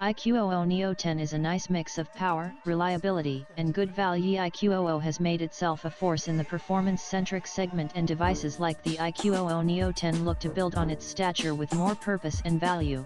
iQOO Neo 10 is a nice mix of power, reliability, and good value. iQOO has made itself a force in the performance-centric segment, and devices like the iQOO Neo 10 look to build on its stature with more purpose and value.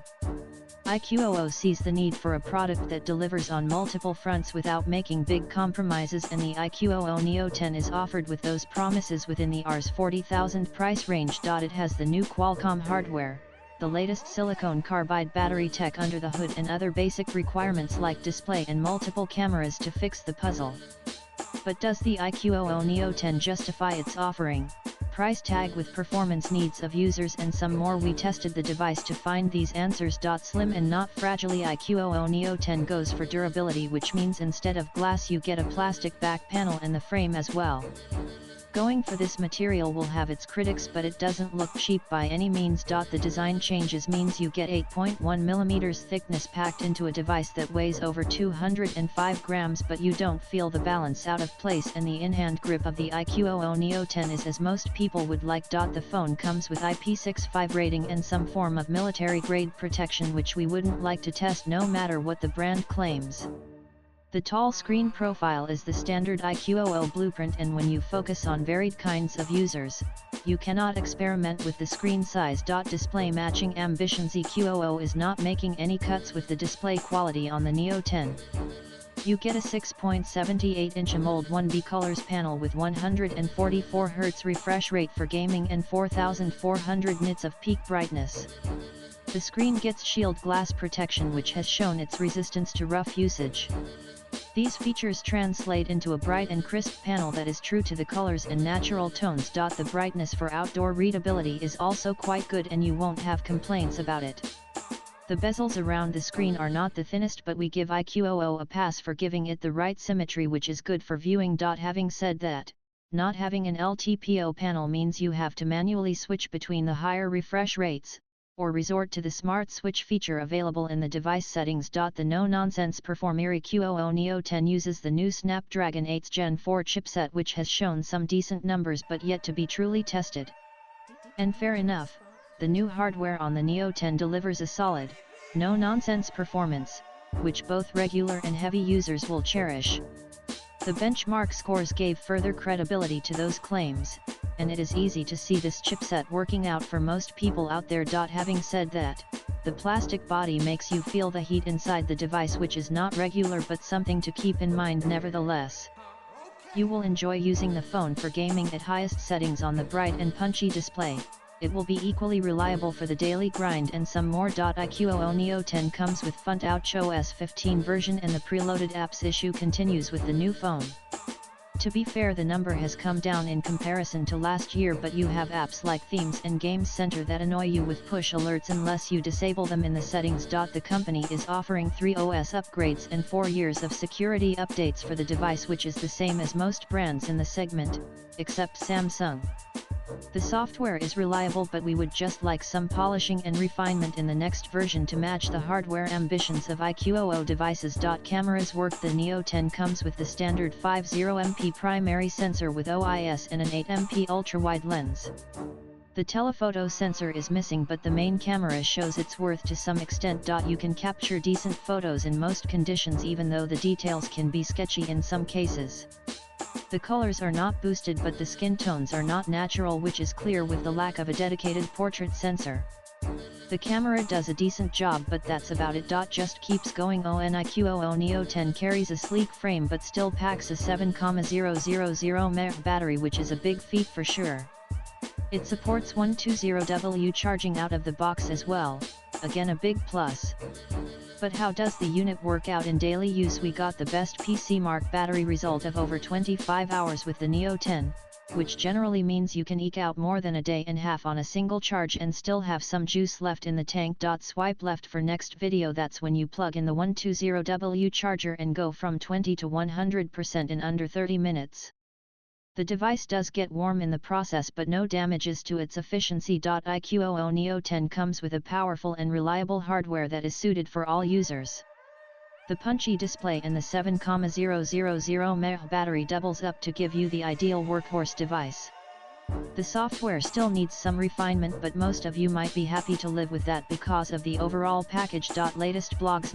iQOO sees the need for a product that delivers on multiple fronts without making big compromises, and the iQOO Neo 10 is offered with those promises within the Rs 40,000 price range. It has the new Qualcomm hardware, the latest silicon carbide battery tech under the hood, and other basic requirements like display and multiple cameras to fix the puzzle. But does the iQOO Neo 10 justify its offering, price tag with performance needs of users, and some more? We tested the device to find these answers. Slim and not fragile. iQOO Neo 10 goes for durability, which means instead of glass you get a plastic back panel and the frame as well. Going for this material will have its critics, but it doesn't look cheap by any means. The design changes means you get 8.1 mm thickness packed into a device that weighs over 205 grams, but you don't feel the balance out of place, and the in-hand grip of the iQOO Neo 10 is as most people would like. The phone comes with IP65 rating and some form of military-grade protection, which we wouldn't like to test no matter what the brand claims. The tall screen profile is the standard iQOO blueprint, and when you focus on varied kinds of users, you cannot experiment with the screen size. Display matching ambitions. iQOO is not making any cuts with the display quality on the Neo 10. You get a 6.78-inch AMOLED 1B colors panel with 144 Hz refresh rate for gaming and 4400 nits of peak brightness. The screen gets shield glass protection, which has shown its resistance to rough usage. These features translate into a bright and crisp panel that is true to the colors and natural tones. The brightness for outdoor readability is also quite good, and you won't have complaints about it. The bezels around the screen are not the thinnest, but we give iQOO a pass for giving it the right symmetry, which is good for viewing. Having said that, not having an LTPO panel means you have to manually switch between the higher refresh rates, or resort to the smart switch feature available in the device settings. The no-nonsense performer. iQOO Neo 10 uses the new Snapdragon 8 Gen 4 chipset, which has shown some decent numbers but yet to be truly tested. And fair enough, the new hardware on the Neo 10 delivers a solid, no-nonsense performance, which both regular and heavy users will cherish. The benchmark scores gave further credibility to those claims, and it is easy to see this chipset working out for most people out there. Having said that, the plastic body makes you feel the heat inside the device, which is not regular but something to keep in mind nevertheless. You will enjoy using the phone for gaming at highest settings on the bright and punchy display. It will be equally reliable for the daily grind and some more. iQOO Neo 10 comes with OS 15 version, and the preloaded apps issue continues with the new phone. To be fair, the number has come down in comparison to last year, but you have apps like Themes and Games Center that annoy you with push alerts unless you disable them in the settings. The company is offering 3 OS upgrades and 4 years of security updates for the device, which is the same as most brands in the segment, except Samsung. The software is reliable, but we would just like some polishing and refinement in the next version to match the hardware ambitions of iQOO devices. Cameras work. The Neo 10 comes with the standard 50MP primary sensor with OIS and an 8MP ultra-wide lens. The telephoto sensor is missing, but the main camera shows its worth to some extent. You can capture decent photos in most conditions, even though the details can be sketchy in some cases. The colors are not boosted, but the skin tones are not natural, which is clear with the lack of a dedicated portrait sensor. The camera does a decent job, but that's about it. Just keeps going. iQOO Neo 10 carries a sleek frame but still packs a 7,000 mAh battery, which is a big feat for sure. It supports 120W charging out of the box as well, again a big plus. But how does the unit work out in daily use? We got the best PC Mark battery result of over 25 hours with the Neo 10, which generally means you can eke out more than a day and a half on a single charge and still have some juice left in the tank. Swipe left for next video. That's when you plug in the 120W charger and go from 20 to 100% in under 30 minutes. The device does get warm in the process, but no damages to its efficiency. iQOO Neo 10 comes with a powerful and reliable hardware that is suited for all users. The punchy display and the 7,000 mAh battery doubles up to give you the ideal workhorse device. The software still needs some refinement, but most of you might be happy to live with that because of the overall package. Latest blogs.